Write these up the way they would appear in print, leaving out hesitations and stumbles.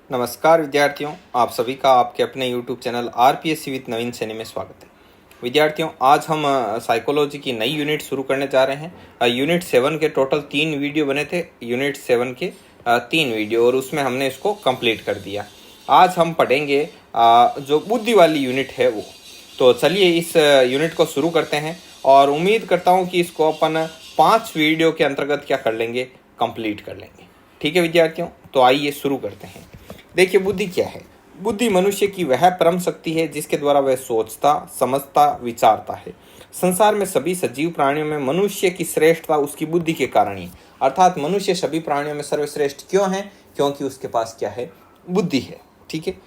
नमस्कार विद्यार्थियों, आप सभी का आपके अपने YouTube चैनल आरपीएससी विद नवीन सैनी में स्वागत है। विद्यार्थियों, आज हम साइकोलॉजी की नई यूनिट शुरू करने जा रहे हैं। यूनिट 7 के टोटल 3 वीडियो बने थे। यूनिट 7 के 3 वीडियो और उसमें हमने इसको कंप्लीट कर दिया। आज हम पढ़ेंगे जो बुद्धि वाली यूनिट है वो। तो चलिए इस यूनिट को शुरू करते हैं और उम्मीद करता हूँ कि इसको अपन 5 वीडियो के अंतर्गत क्या कर लेंगे, कंप्लीट कर लेंगे। ठीक है विद्यार्थियों, तो आइए शुरू करते हैं। देखिए, बुद्धि क्या है। बुद्धि मनुष्य की वह परम शक्ति है जिसके द्वारा वह सोचता, समझता, विचारता है। संसार में सभी सजीव प्राणियों में मनुष्य की श्रेष्ठता उसकी बुद्धि के कारण ही, अर्थात मनुष्य सभी प्राणियों में सर्वश्रेष्ठ क्यों है? क्योंकि उसके पास क्या है? बुद्धि है। ठीक है।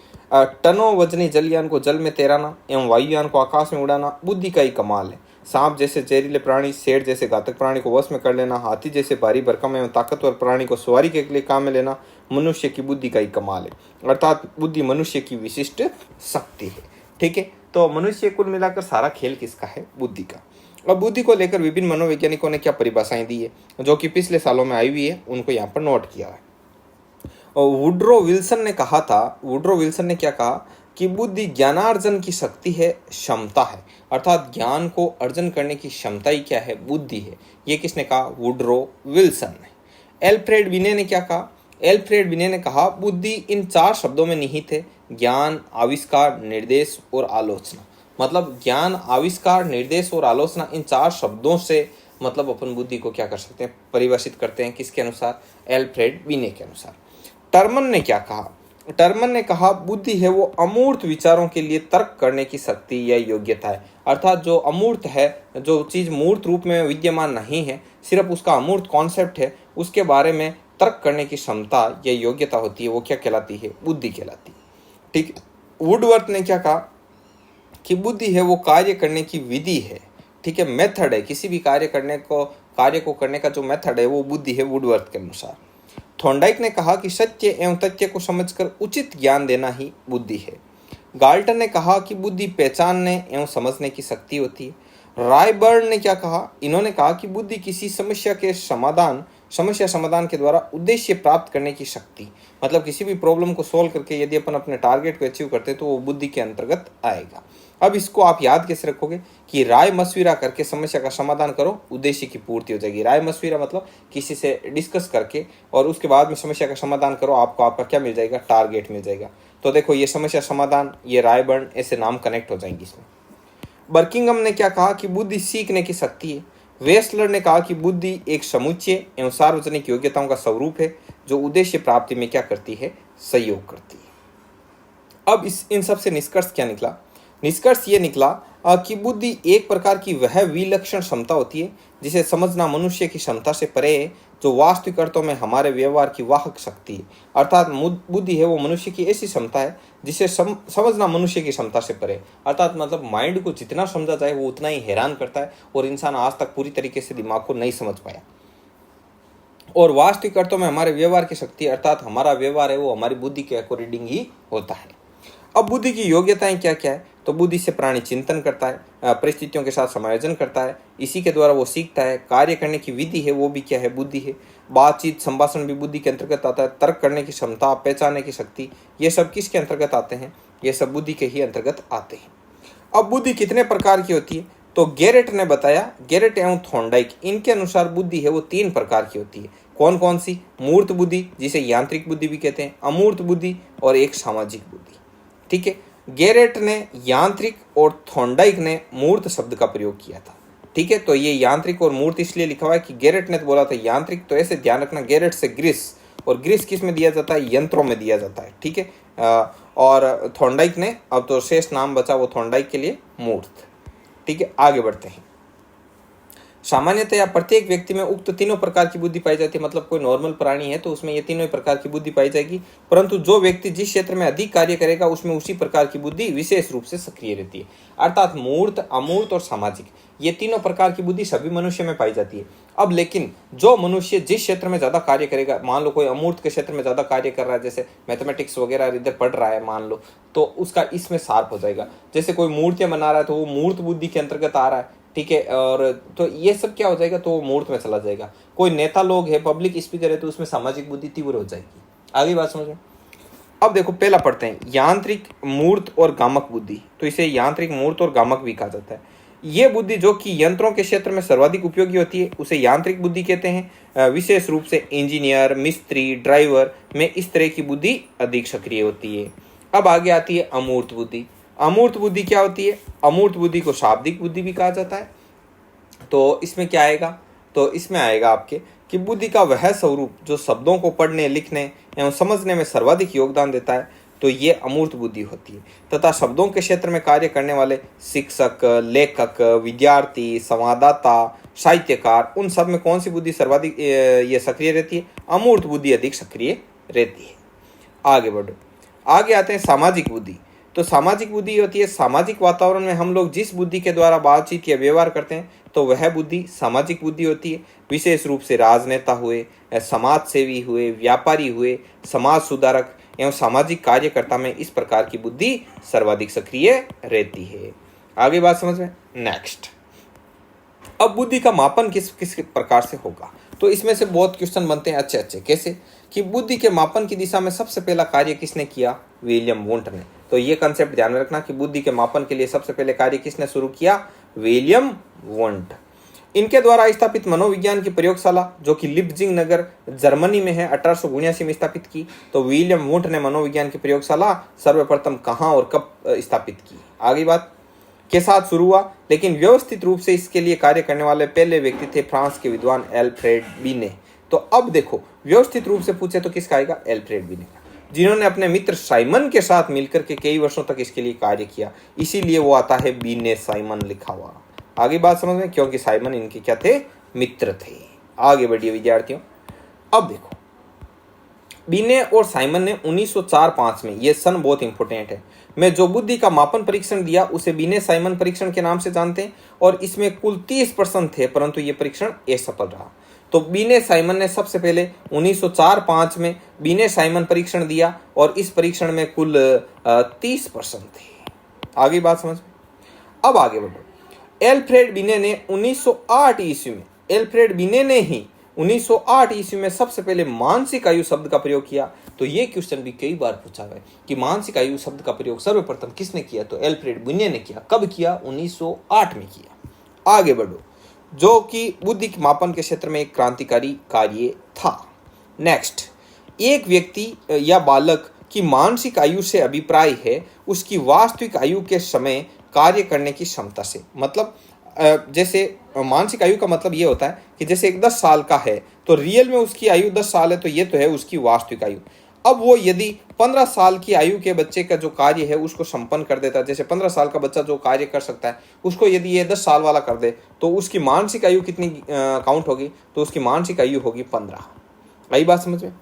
टनों वजनी जलयान को जल में तैराना एवं वायुयान को आकाश में उड़ाना बुद्धि का ही कमाल है। सांप जैसे जहरीले प्राणी, शेर जैसे घातक प्राणी को वश में कर लेना, हाथी जैसे भारी भरकम एवं ताकतवर प्राणी को सवारी के लिए काम में लेना मनुष्य की बुद्धि का ही कमाल है, अर्थात बुद्धि मनुष्य की विशिष्ट शक्ति है। ठीक है। तो मनुष्य कुल मिलाकर सारा खेल किसका है? बुद्धि का। अब बुद्धि को लेकर विभिन्न मनोवैज्ञानिकों ने क्या परिभाषाएं दी है जो कि पिछले सालों में आई हुई है, उनको यहाँ पर नोट किया है। और वुड्रो विल्सन ने क्या कहा कि बुद्धि ज्ञानार्जन की शक्ति है, क्षमता है, अर्थात ज्ञान को अर्जन करने की क्षमता ही क्या है? बुद्धि है। ये किसने कहा? वुड्रो विल्सन ने। एल्फ्रेड विने ने क्या कहा? एल्फ्रेड विने ने कहा बुद्धि इन 4 शब्दों में निहित है: ज्ञान, आविष्कार, निर्देश और आलोचना। मतलब ज्ञान, आविष्कार, निर्देश और आलोचना, इन 4 शब्दों से मतलब अपन बुद्धि को क्या कर सकते हैं? परिभाषित करते हैं। किसके अनुसार? एल्फ्रेड विने के अनुसार। टर्मन ने क्या कहा? टर्मन ने कहा बुद्धि है वो अमूर्त विचारों के लिए तर्क करने की शक्ति या योग्यता है, अर्थात जो अमूर्त है, जो चीज मूर्त रूप में विद्यमान नहीं है, सिर्फ उसका अमूर्त कॉन्सेप्ट है, उसके बारे में तर्क करने की क्षमता या योग्यता होती है, वो क्या कहलाती है? बुद्धि कहलाती है। ठीक है। वुडवर्थ ने क्या कहा कि बुद्धि है वो कार्य करने की विधि है। ठीक है, मेथड है। किसी भी कार्य को करने का जो मेथड है वो बुद्धि है, वुडवर्थ के अनुसार। थॉर्नडाइक ने कहा कि सत्य एवं तथ्य को समझकर उचित ज्ञान देना ही बुद्धि है। गाल्टन ने कहा कि बुद्धि पहचानने एवं समझने की शक्ति होती है। रायबर्न ने क्या कहा? इन्होंने कहा कि बुद्धि किसी समस्या समाधान के द्वारा उद्देश्य प्राप्त करने की शक्ति, मतलब किसी भी प्रॉब्लम को सोल्व करके यदि अपन अपने टारगेट को अचीव करते हैं तो वो बुद्धि के अंतर्गत आएगा। अब इसको आप याद कैसे रखोगे कि राय मशविरा करके समस्या का समाधान करो, उद्देश्य की पूर्ति हो जाएगी। राय मशविरा मतलब किसी से डिस्कस करके और उसके बाद में समस्या का समाधान करो, आपको आपका क्या मिल जाएगा? टारगेट मिल जाएगा। तो देखो, ये समस्या समाधान, ये रायबर्न, ऐसे नाम कनेक्ट हो जाएंगे इसमें। बर्किंगम ने क्या कहा कि बुद्धि सीखने की शक्ति है। वेस्लर ने कहा कि बुद्धि एक समुच्चय एवं सार्वजनिक योग्यताओं का स्वरूप है जो उद्देश्य प्राप्ति में क्या करती है? सहयोग करती है। अब इन सब से निष्कर्ष क्या निकला? निष्कर्ष ये निकला कि बुद्धि एक प्रकार की वह विलक्षण क्षमता होती है जिसे समझना मनुष्य की क्षमता से परे है, जो वास्तविक अर्थों में हमारे व्यवहार की वाहक शक्ति है। अर्थात बुद्धि है वो मनुष्य की ऐसी क्षमता है जिसे समझना मनुष्य की क्षमता से परे, अर्थात मतलब माइंड को जितना समझा जाए वो उतना ही हैरान करता है और इंसान आज तक पूरी तरीके से दिमाग को नहीं समझ पाया। और वास्तविक अर्थों में हमारे व्यवहार की शक्ति, अर्थात हमारा व्यवहार है वो हमारी बुद्धि के अकॉर्डिंग ही होता है। अब बुद्धि की योग्यताएं क्या क्या है? तो बुद्धि से प्राणी चिंतन करता है, परिस्थितियों के साथ समायोजन करता है, इसी के द्वारा वो सीखता है। कार्य करने की विधि है वो भी क्या है? बुद्धि है। बातचीत, संभाषण भी बुद्धि के अंतर्गत आता है। तर्क करने की क्षमता, पहचानने की शक्ति, ये सब किसके अंतर्गत आते हैं? ये सब बुद्धि के ही अंतर्गत आते हैं। अब बुद्धि कितने प्रकार की होती है? तो गेरेट ने बताया, गेरेट एवं थॉर्नडाइक, इनके अनुसार बुद्धि है वो 3 प्रकार की होती है। कौन कौन सी? मूर्त बुद्धि, जिसे यांत्रिक बुद्धि भी कहते हैं, अमूर्त बुद्धि और एक सामाजिक बुद्धि। ठीक है। गेरेट ने यांत्रिक और थॉर्नडाइक ने मूर्त शब्द का प्रयोग किया था। ठीक है। तो ये यांत्रिक और मूर्त इसलिए लिखा हुआ है कि गेरेट ने तो बोला था यांत्रिक, तो ऐसे ध्यान रखना, गेरेट से ग्रीस, और ग्रीस किस में दिया जाता है? यंत्रों में दिया जाता है। ठीक है। और थॉर्नडाइक ने, अब तो शेष नाम बचा वो थॉर्नडाइक के लिए, मूर्त। ठीक है। आगे बढ़ते हैं। सामान्यतया प्रत्येक व्यक्ति में उक्त तीनों प्रकार की बुद्धि पाई जाती है। मतलब कोई नॉर्मल प्राणी है तो उसमें ये तीनों प्रकार की बुद्धि पाई जाएगी, परंतु जो व्यक्ति जिस क्षेत्र में अधिक कार्य करेगा उसमें उसी प्रकार की बुद्धि विशेष रूप से सक्रिय रहती है। अर्थात मूर्त, अमूर्त और सामाजिक, ये तीनों प्रकार की बुद्धि सभी मनुष्य में पाई जाती है। अब लेकिन जो मनुष्य जिस क्षेत्र में ज्यादा कार्य करेगा, मान लो कोई अमूर्त के क्षेत्र में ज्यादा कार्य कर रहा है, जैसे मैथमेटिक्स वगैरह इधर पढ़ रहा है मान लो, तो उसका इसमें शार्प हो जाएगा। जैसे कोई मूर्तियां बना रहा है तो वो मूर्त बुद्धि के अंतर्गत आ रहा है। ठीक है। और तो ये सब क्या हो जाएगा? तो वो मूर्त में चला जाएगा। कोई नेता लोग है, पब्लिक स्पीकर है, तो उसमें सामाजिक बुद्धि तीव्र हो जाएगी। आगे बात समझो। अब देखो पहला पढ़ते हैं, यांत्रिक, मूर्त और गामक बुद्धि। तो इसे यांत्रिक, मूर्त और गामक भी कहा जाता है। ये बुद्धि जो कि यंत्रों के क्षेत्र में सर्वाधिक उपयोगी होती है उसे यांत्रिक बुद्धि कहते हैं। विशेष रूप से इंजीनियर, मिस्त्री, ड्राइवर में इस तरह की बुद्धि अधिक सक्रिय होती है। अब आगे आती है अमूर्त बुद्धि। अमूर्त बुद्धि क्या होती है? अमूर्त बुद्धि को शाब्दिक बुद्धि भी कहा जाता है। तो इसमें क्या आएगा? तो इसमें आएगा आपके कि बुद्धि का वह स्वरूप जो शब्दों को पढ़ने, लिखने एवं समझने में सर्वाधिक योगदान देता है, तो ये अमूर्त बुद्धि होती है। तथा शब्दों के क्षेत्र में कार्य करने वाले शिक्षक, लेखक, विद्यार्थी, संवाददाता, साहित्यकार, उन सब में कौन सी बुद्धि सर्वाधिक ये सक्रिय रहती है? अमूर्त बुद्धि अधिक सक्रिय रहती है। आगे बढ़ो, आगे आते हैं सामाजिक बुद्धि। तो सामाजिक बुद्धि होती है सामाजिक वातावरण में हम लोग जिस बुद्धि के द्वारा बातचीत या व्यवहार करते हैं तो वह बुद्धि सामाजिक बुद्धि होती है। विशेष रूप से राजनेता हुए, समाज सेवी हुए, व्यापारी हुए, समाज सुधारक एवं सामाजिक कार्यकर्ता में इस प्रकार की बुद्धि सर्वाधिक सक्रिय रहती है। आगे बात समझ में? नेक्स्ट, अब बुद्धि का मापन किस किस प्रकार से होगा? तो इसमें से बहुत क्वेश्चन बनते हैं अच्छे अच्छे। कैसे कि बुद्धि के मापन की दिशा में सबसे पहला कार्य किसने किया? विलियम वुंट ने। तो ये कंसेप्ट ध्यान में रखना कि बुद्धि के मापन के लिए सबसे पहले कार्य किसने शुरू किया? William Wundt. इनके द्वारा स्थापित मनोविज्ञान की प्रयोगशाला जो कि लिप्जिंग नगर जर्मनी में है, 1879 में स्थापित की। तो विलियम वुंट ने मनोविज्ञान की प्रयोगशाला सर्वप्रथम कहाँ और कब स्थापित की? आगे बात के साथ शुरू हुआ, लेकिन व्यवस्थित रूप से इसके लिए कार्य करने वाले पहले व्यक्ति थे फ्रांस के विद्वान एल्फ्रेड बीने। तो अब देखो व्यवस्थित रूप से पूछे तो किसका आएगा? एल्फ्रेड बीने का, जिन्होंने अपने मित्र साइमन के साथ मिलकर के कई वर्षों तक इसके लिए कार्य किया। इसीलिए वो आता है बीने साइमन लिखा हुआ। आगे बात समझ में, क्योंकि साइमन इनके क्या थे? मित्र थे। आगे बढ़िए विद्यार्थियों, अब देखो बीने और साइमन ने 1904-5 में, ये सन बहुत इंपॉर्टेंट है, में जो बुद्धि का मापन परीक्षण दिया उसे बीने साइमन परीक्षण के नाम से जानते हैं। और इसमें कुल 30 प्रश्न थे, परंतु ये परीक्षण असफल रहा। तो बीने साइमन ने सबसे पहले 1904-5 में बीने साइमन परीक्षण दिया और इस परीक्षण में कुल 30 प्रश्न थे। आगे बात समझ में, अब आगे बढ़ो। एल्फ्रेड बीने ने 1908 ईस्वी में, एल्फ्रेड बीने ने ही 1908 ईस्वी में सबसे पहले मानसिक आयु शब्द का प्रयोग किया। तो ये क्वेश्चन भी कई बार पूछा गया कि मानसिक आयु शब्द का प्रयोग सर्वप्रथम किसने किया? तो एल्फ्रेड बीने ने किया। कब किया? 1908 में किया। आगे बढ़ो, जो कि बुद्धि के मापन के क्षेत्र में एक क्रांतिकारी कार्य था। नेक्स्ट, एक व्यक्ति या बालक की मानसिक आयु से अभिप्राय है उसकी वास्तविक आयु के समय कार्य करने की क्षमता से। मतलब जैसे मानसिक आयु का मतलब ये होता है कि जैसे एक 10 साल का है तो रियल में उसकी आयु 10 साल है, तो ये तो है उसकी वास्तविक आयु। अब वो यदि 15 साल की आयु के बच्चे का जो कार्य है उसको संपन्न कर देता है, जैसे 15 साल का बच्चा जो कार्य कर सकता है उसको यदि ये 10 साल वाला कर दे तो उसकी मानसिक आयु कितनी काउंट होगी? तो उसकी मानसिक आयु होगी 15। आई बात समझ में?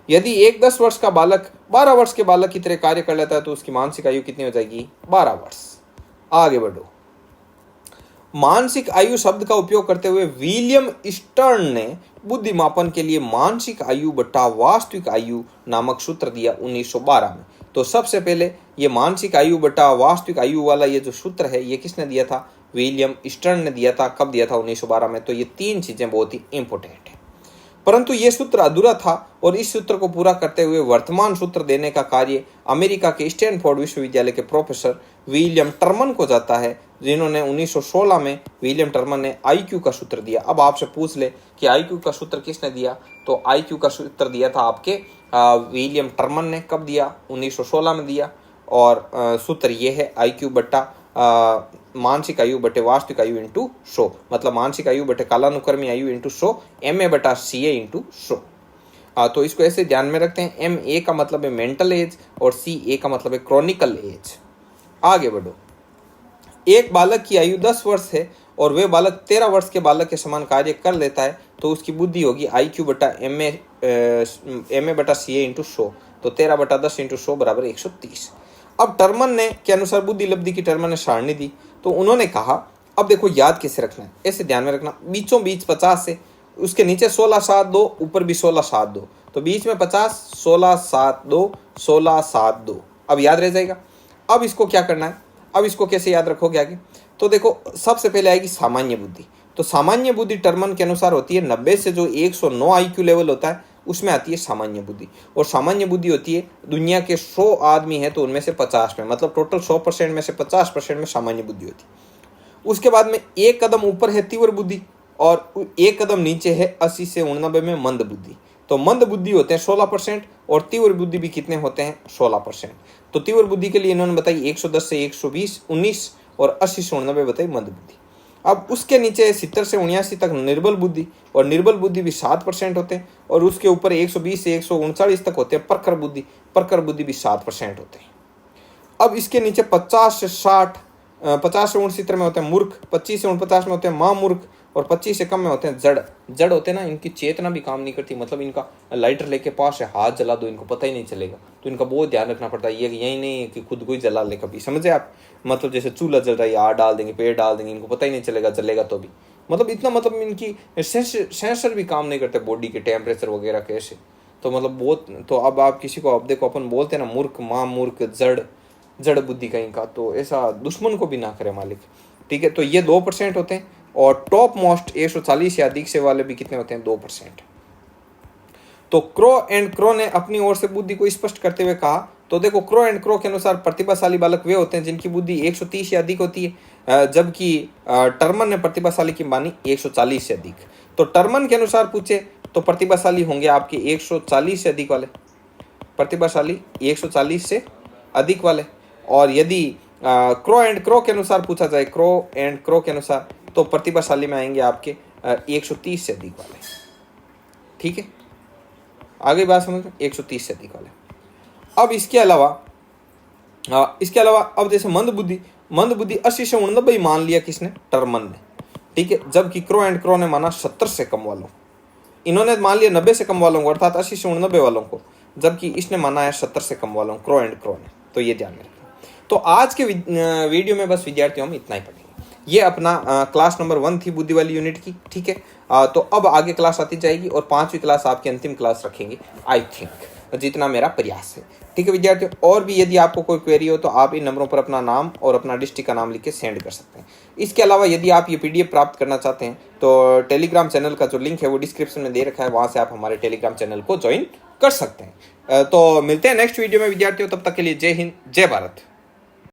यदि एक 10 वर्ष का बालक 12 वर्ष के बालक की तरह कार्य कर लेता है तो उसकी मानसिक आयु कितनी हो जाएगी? 12 वर्ष। आगे बढ़ो, मानसिक आयु शब्द का उपयोग करते हुए विलियम स्टर्न ने बुद्धि मापन के लिए मानसिक आयु बटा वास्तविक आयु नामक सूत्र दिया 1912 में। तो सबसे पहले ये मानसिक आयु बटा वास्तविक आयु वाला ये जो सूत्र है ये किसने दिया था? विलियम स्टर्न ने दिया था। कब दिया था? 1912 में। तो ये तीन चीजें बहुत ही इंपॉर्टेंट है, परंतु ये सूत्र अधूरा था और इस सूत्र को पूरा करते हुए वर्तमान सूत्र देने का कार्य अमेरिका के स्टैनफोर्ड विश्वविद्यालय के प्रोफेसर विलियम टर्मन को जाता है, जिन्होंने 1916 में विलियम टर्मन ने आईक्यू का सूत्र दिया। अब आपसे पूछ ले कि आईक्यू का सूत्र किसने दिया? तो आईक्यू का सूत्र दिया था आपके विलियम टर्मन ने। कब दिया? 1916 में दिया। और सूत्र ये है आईक्यू बट्टा मानसिक आयु बटे वास्तविक आयु इंटू 100, मतलब मानसिक आयु बटे कालानुक्रमी आयु इंटू 100, एम ए बटा सी ए इंटू 100। तो इसको ऐसे ध्यान में रखते हैं, एम ए का मतलब है मेंटल एज और सी ए का मतलब है क्रॉनिकल एज। आगे बढ़ो, एक बालक की आयु 10 वर्ष है और वे बालक 13 वर्ष के बालक के समान कार्य कर लेता है तो उसकी बुद्धि होगी IQ बटा एम ए बटा सी ए इंटू 100। तो 13 बटा 10 इंटू 100 बराबर 130। अब टर्मन ने के अनुसार बुद्धि लब्धि की टर्मन ने सारणी दी, तो उन्होंने कहा अब देखो याद कैसे रखना है, ऐसे ध्यान में रखना, बीचों बीच 50 से उसके नीचे 16 7 2, ऊपर भी 16 7 2, तो बीच में 50 16 7 2 16 7 2। अब याद रह जाएगा। अब इसको क्या करना है, अब इसको कैसे याद रखोगे आगे? तो देखो सबसे पहले आएगी सामान्य बुद्धि। तो सामान्य बुद्धि टर्मन के अनुसार होती है 90 से जो 109 IQ लेवल होता है उसमें आती है सामान्य बुद्धि। और सामान्य बुद्धि होती है दुनिया के 100 आदमी है तो उनमें से 50 में, मतलब टोटल 100% में से 50% में सामान्य बुद्धि होती है। उसके बाद में एक कदम ऊपर है तीव्र बुद्धि और एक कदम नीचे है 80 से 89 में मंद बुद्धि। तो मंद बुद्धि होते हैं 16% और तीव्र बुद्धि भी कितने होते हैं 16%। तो तीव्र बुद्धि के लिए इन्होंने बताई 110 से 120 19 और 80 से 89 बताई मंद बुद्धि। अब उसके नीचे 70 से 79 तक निर्बल बुद्धि, और निर्बल बुद्धि भी 7% होते हैं। और उसके ऊपर 120 से 139 तक होते हैं प्रखर बुद्धि, प्रखर बुद्धि भी 7% होते हैं। अब इसके नीचे 50 से 60 50 से 69 में होते हैं मूर्ख, 25 से 49 में होते हैं महामूर्ख और 25 से कम में होते हैं जड़। जड़ होते हैं ना, इनकी चेतना भी काम नहीं करती, मतलब इनका लाइटर लेके पास है, हाथ जला दो इनको पता ही नहीं चलेगा। तो इनका बहुत ध्यान रखना पड़ता है, ये यही नहीं है कि खुद को ही जला ले कभी, समझे आप। मतलब जैसे चूल्हा जल रहा है, आग डाल देंगे, पेड़ डाल देंगे, इनको पता ही नहीं चलेगा जलेगा तो भी। मतलब इतना, मतलब इनकी सेंसर भी काम नहीं करते बॉडी के टेम्परेचर वगैरह कैसे। तो मतलब बहुत, तो अब आप किसी को, अब देखो अपन बोलते हैं ना मूर्ख, महामूर्ख, जड़ बुद्धि कहीं का, तो ऐसा दुश्मन को भी ना करे मालिक। ठीक है, तो ये 2% होते हैं। और टॉप मोस्ट 140 या अधिक से वाले भी कितने होते हैं 2%। तो क्रो एंड क्रो ने अपनी ओर से बुद्धि को स्पष्ट करते हुए कहा, तो देखो क्रो एंड क्रो के अनुसार प्रतिभाशाली बालक वे होते हैं जिनकी बुद्धि 130 या अधिक होती है, जबकि टर्मन ने प्रतिभाशाली की मानी 140 से अधिक। तो टर्मन के अनुसार पूछे तो प्रतिभाशाली होंगे आपके 140 से अधिक वाले, प्रतिभाशाली 140 से अधिक वाले। और यदि क्रो एंड क्रो के अनुसार पूछा जाए, क्रो एंड क्रो के अनुसार, तो प्रतिभाशाली में आएंगे आपके 130 से अधिक वाले। ठीक है, आगे बात समझ में, 130 से अधिक वाले। अब इसके अलावा अब जैसे मंद बुद्धि 80 से 89 मान लिया किसने, टर्मन ने। ठीक है, जबकि क्रो एंड क्रो ने माना 70 से कम वालों, इन्होंने मान लिया 90 से कम वालों को, अर्थात 80 से 89 वालों को, जबकि इसने माना है 70 से कम वालों, क्रो एंड क्रो ने। तो ये ध्यान में रखना। तो आज के वीडियो में बस विद्यार्थियों हम इतना ही पढ़ेंगे। ये अपना क्लास नंबर 1 थी बुद्धि वाली यूनिट की। ठीक है, तो अब आगे क्लास आती जाएगी और 5वीं क्लास आपकी अंतिम क्लास रखेंगे आई थिंक, जितना मेरा प्रयास है। ठीक है विद्यार्थियों, और भी यदि आपको कोई क्वेरी हो तो आप इन नंबरों पर अपना नाम और अपना डिस्ट्रिक्ट का नाम लिख के सेंड कर सकते हैं। इसके अलावा यदि आप ये PDF प्राप्त करना चाहते हैं तो टेलीग्राम चैनल का जो लिंक है वो डिस्क्रिप्शन में दे रखा है, वहाँ से आप हमारे टेलीग्राम चैनल को ज्वाइन कर सकते हैं। तो मिलते हैं नेक्स्ट वीडियो में विद्यार्थियों, तब तक के लिए जय हिंद, जय भारत।